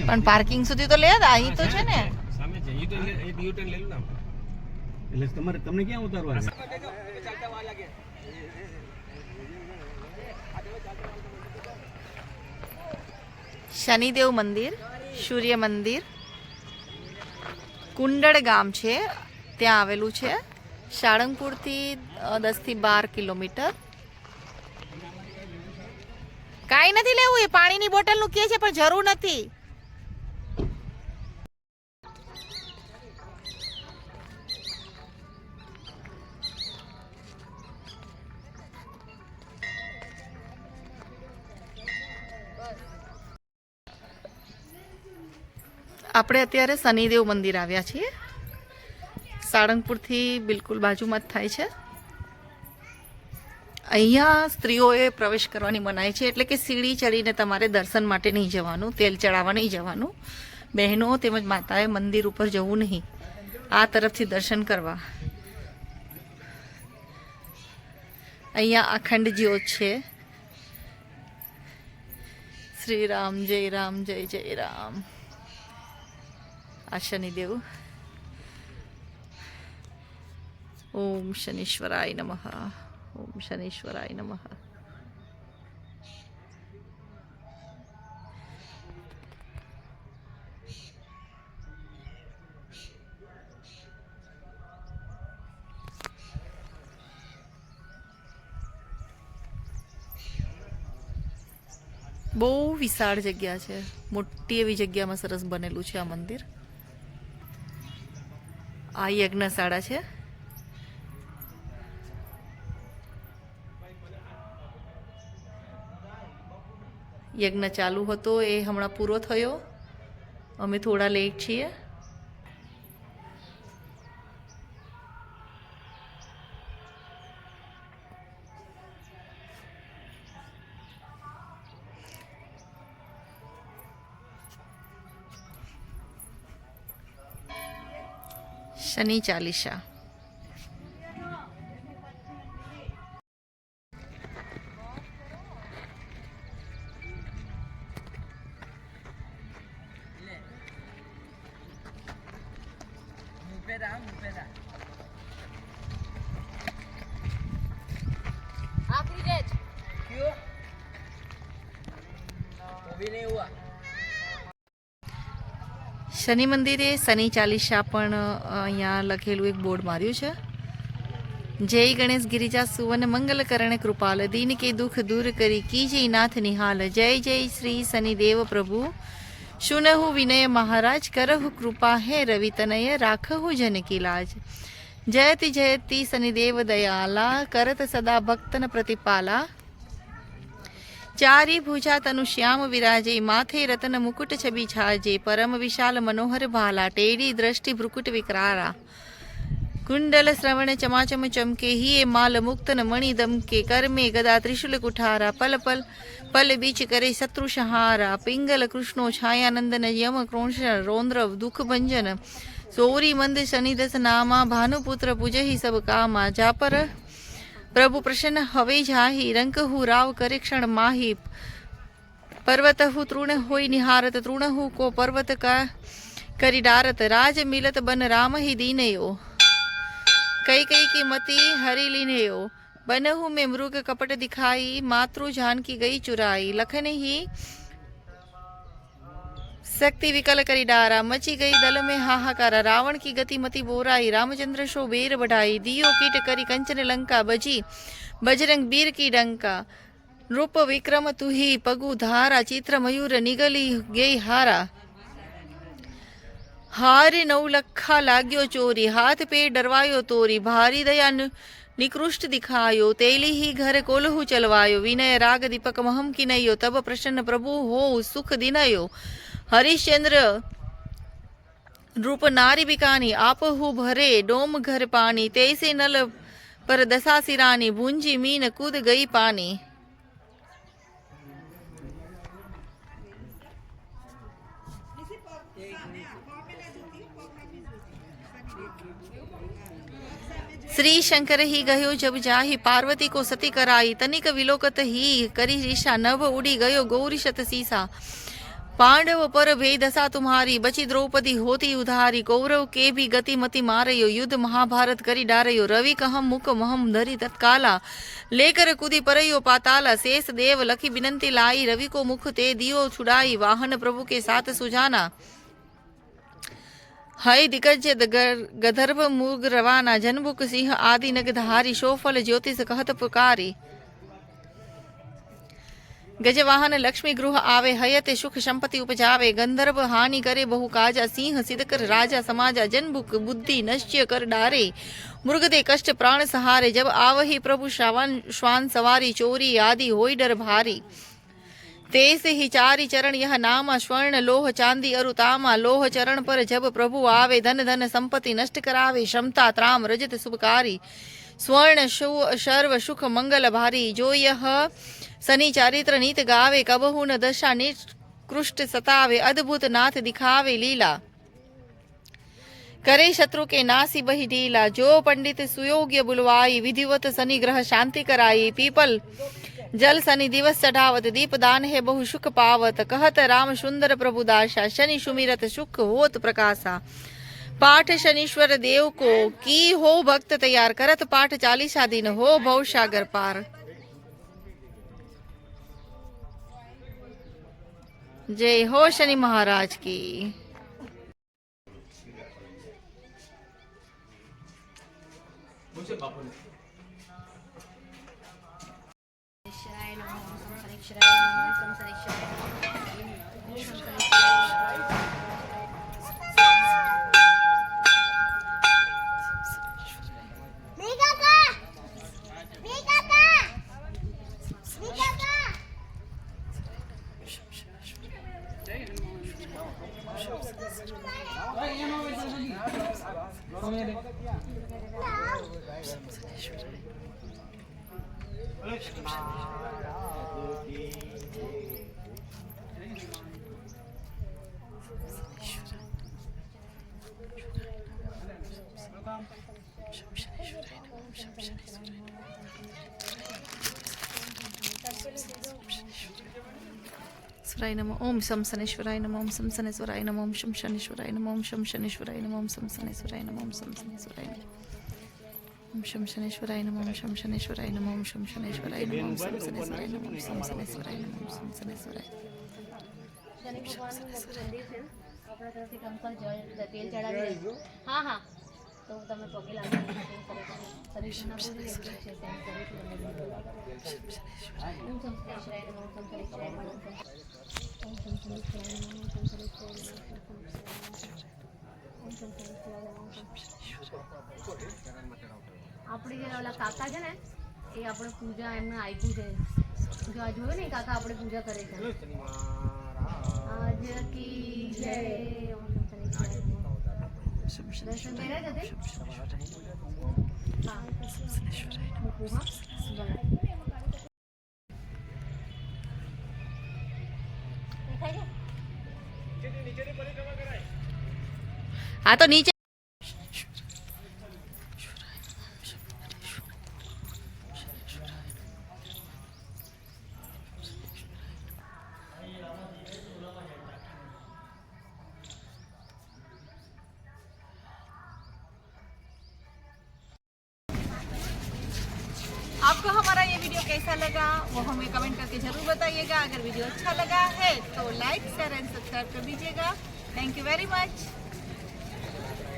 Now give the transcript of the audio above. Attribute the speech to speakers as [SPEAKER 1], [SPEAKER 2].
[SPEAKER 1] પણ પાર્કિંગ સુધી તો લે અહીં તો છે ને
[SPEAKER 2] સામે છે યુટર્ન લઈ લો ને
[SPEAKER 3] એટલે તમને ક્યાં ઉતારવા છે?
[SPEAKER 1] શનિદેવ મંદિર, સૂર્ય મંદિર, કુંડળ ગામ છે ત્યાં આવેલું છે. સાળંગપુરથી 10 થી 12 કિલોમીટર. કાંઈ નથી લેવું, એ પાણીની બોટલનું કહે છે પણ જરૂર નથી. આપણે અત્યારે શનિદેવ મંદિર આવ્યા છીએ. સાળંગપુરથી બિલકુલ બાજુમાં જ થાય છે. અહીંયા સ્ત્રીઓએ પ્રવેશ કરવાની મનાઈ છે, એટલે કે સીડી ચડીને તમારે દર્શન માટે નહીં જવાનું, તેલ ચડાવવા નહીં જવાનું. બહેનો તેમજ માતાએ મંદિર ઉપર જવું નહીં, આ તરફથી દર્શન કરવા. અહીંયા અખંડ જ્યોત છે. શ્રી રામ જય રામ જય જય રામ. આ શનિદેવ. ઓમ શનીશ્વરાય નમઃ. ઓમ શનીશ્વરાય નમઃ. બહુ વિશાળ જગ્યા છે, મોટી એવી જગ્યામાં સરસ બનેલું છે આ મંદિર. આ યજ્ઞશાળા છે. યજ્ઞ ચાલુ હતો, એ હમણાં પૂરો થયો. અમે થોડા લેટ છીએ. શનિ ચાલીસા. શનિ મંદિરે શનિ ચાલીસા પણ અહીંયા લખેલું એક બોર્ડ માર્યું છે. જય ગણેશ ગિરિજા સુવન મંગલ કરણે કૃપાલ દીન કે દુઃખ દૂર કરી કીજે નાથ નિહાલ. જય જય શ્રી શનિદેવ પ્રભુ સુનહુ વિનય મહારાજ કરહુ કૃપા હે રવિ તનય રાખહુ જન કી લાજ. જયતિ જયતિ શનિદેવ દયાલા કરત સદા ભક્તન પ્રતિપાલા. ચારી ભુજા તनु શ્યામ વિરાજે માથે રતન મુકુટ છબી છાજે. પરમ વિશાલ મનોહર ભાલા ટેડી દ્રષ્ટિ ભ્રુકુટ વિકરારા. કુંડલ શ્રવણ ચમાચમ ચમકે હિએ માલ મુક્તન મણિ દમકે. કર્મે ગદા ત્રિશુલ કુઠારા પલ પલ પલ બીચ કરે શત્રુ સહારા. પિંગલ કૃષ્ણો છાયાનંદન યમ ક્રોંશ રૌદ્ર દુઃખ ભંજન. સોરી મંદ શનિદસ નામા ભાનુપુત્ર પૂજहि સબ કામા. જાપર પ્રભુ પ્રસન્ન હવે જાહી રંકહુ રાવ કરે ક્ષણ માહી. પર્વતહુ તૃણ હોય નિહારત તૃણહુ કો પર્વત કા કરી ડારત. રાજ મિલત બન રામ ही दीनयो कई कई की मती हरि लीनयो. बनहु में मृग कपट दिखाई मातृ जान की गई चुराई. लखन ही शक्ति विकल करी डारा मची गई दल में हाहाकारा. रावण की गति मति बोराई रामचंद्र शो बेर बढ़ाई. दियो कीट करी कंचन लंका बजी बजरंग बीर की डंका. रूप विक्रम तुही पगु धारा चित्र मयूर निगली गई हारा. हार नौ लखा लाग्यो चोरी हाथ पे डरवायो तोरी. भारी दया निकृष्ट दिखायो तेली ही घर कोलहु चलवायो. विनय राग दीपक महम की नयो तब प्रसन्न प्रभु हो सुख दिनयो. हरिश्चंद्र रूप नारी बिकानी आपहु भरे डोम घर पानी. तैसे नल पर दशा सिरानी भूंजी मीन कूद गई पानी. श्री शंकर ही गयो जब जाहि पार्वती को सती कराई, तनिक विलोकत ही करी ऋषा, नभ उड़ी गयो गौरी शत सीसा। पांडव पर भे दशा तुम्हारी, बची द्रौपदी होती उधारी। कौरव के भी गति मति मारयो, युद्ध महाभारत करी डारयो। रवि कहम मुख महम धरी तत्काला, लेकर कुदी परयो पाताला। शेष देव लखी बिनंती लाई, रवि को मुख ते दियो छुड़ाई। वाहन प्रभु के साथ सुजाना, हय दिग्गज गधर्व मुग रवाना। जनबुक सिंह आदि नगधारी, शोफल ज्योतिष कहत पुकारी। गजवाहन लक्ष्मी गृह आवे, हयते सुख संपत्ति उपजावे। गंधर्व हानि करे बहु काजा, सिंह सिद्ध कर राजा समाजा। जनबुक बुद्धि नश्य कर डारे, मृग दे कष्ट प्राण सहारे। जब आवही प्रभु श्वान सवारी, चोरी आदि होई डर भारी। तेस ही चारि चरण यह नामा, स्वर्ण लोह चांदी अरु तामा। लोह चरण पर जब प्रभु आवे, धन धन संपत्ति नष्ट करावे। क्षमता त्राम रजत शुभकारी, स्वर्ण सर्व सुख मंगल भारी। जो यह सनी चारित्र नीत गावे, कबहु न दशा निकृष्ट सतावे। अद्भुत नाथ दिखावे लीला, करे शत्रु के नासी बही ढीला। जो पंडित सुयोग्य बुलवाई, विधिवत सनी ग्रह शांति कराई। पीपल जल सनी दिवस चढ़ावत, दीप दान है बहु सुख पावत। कहत राम सुंदर प्रभु दासा, शनि सुमिरत सुख होत प्रकाशा। पाठ शनीश्वर देव को की हो भक्त तैयार, करत पाठ 40 दिन हो भव सागर पार। जय हो शनि महाराज की। स्वराय नमः। ओम शम शनेश्वराय नमः। ओम शम शनेश्वराय नमः। ओम शम शनेश्वराय नमः। ओम शम शनेश्वराय नमः। ओम शम शनेश्वराय नमः। ओम शम शनेश्वराय नमः। ओम शम शनेश्वराय नमः। ओम शम शनेश्वराय नमः। ओम शम शनेश्वराय नमः। ओम शम शनेश्वराय नमः। ओम शम शनेश्वराय नमः। ओम शम शनेश्वराय।
[SPEAKER 4] शनि भगवान નું મંદિર છે આપણા તરફથી કંકર જળ તેલ ચડાવી દેજો હા હા તો તમે પગે લાગી શરીરના પૂરી છે ઓમ શંકરેશ્વરાય નમઃ ઓમ શંકરેશ્વરાય નમઃ ઓમ શંકરેશ્વરાય નમઃ ઓમ શંકરેશ્વરાય નમઃ ઓમ શંકરેશ્વરાય આપણે જે ઓલા કાકા છે ને એ આપણે પૂજા એમને આપ્યું છે જો આ જોયું ને કાકા આપણે પૂજા કરે છે आज की जय ओम शंकरेश्वराय दर्शन दे रहे थे हाँ
[SPEAKER 1] हाँ तो नीचे आपको हमारा ये वीडियो कैसा लगा वो हमें कमेंट करके जरूर बताइएगा। अगर वीडियो अच्छा लगा है तो लाइक शेयर एंड सब्सक्राइब कर दीजिएगा। Thank you very much.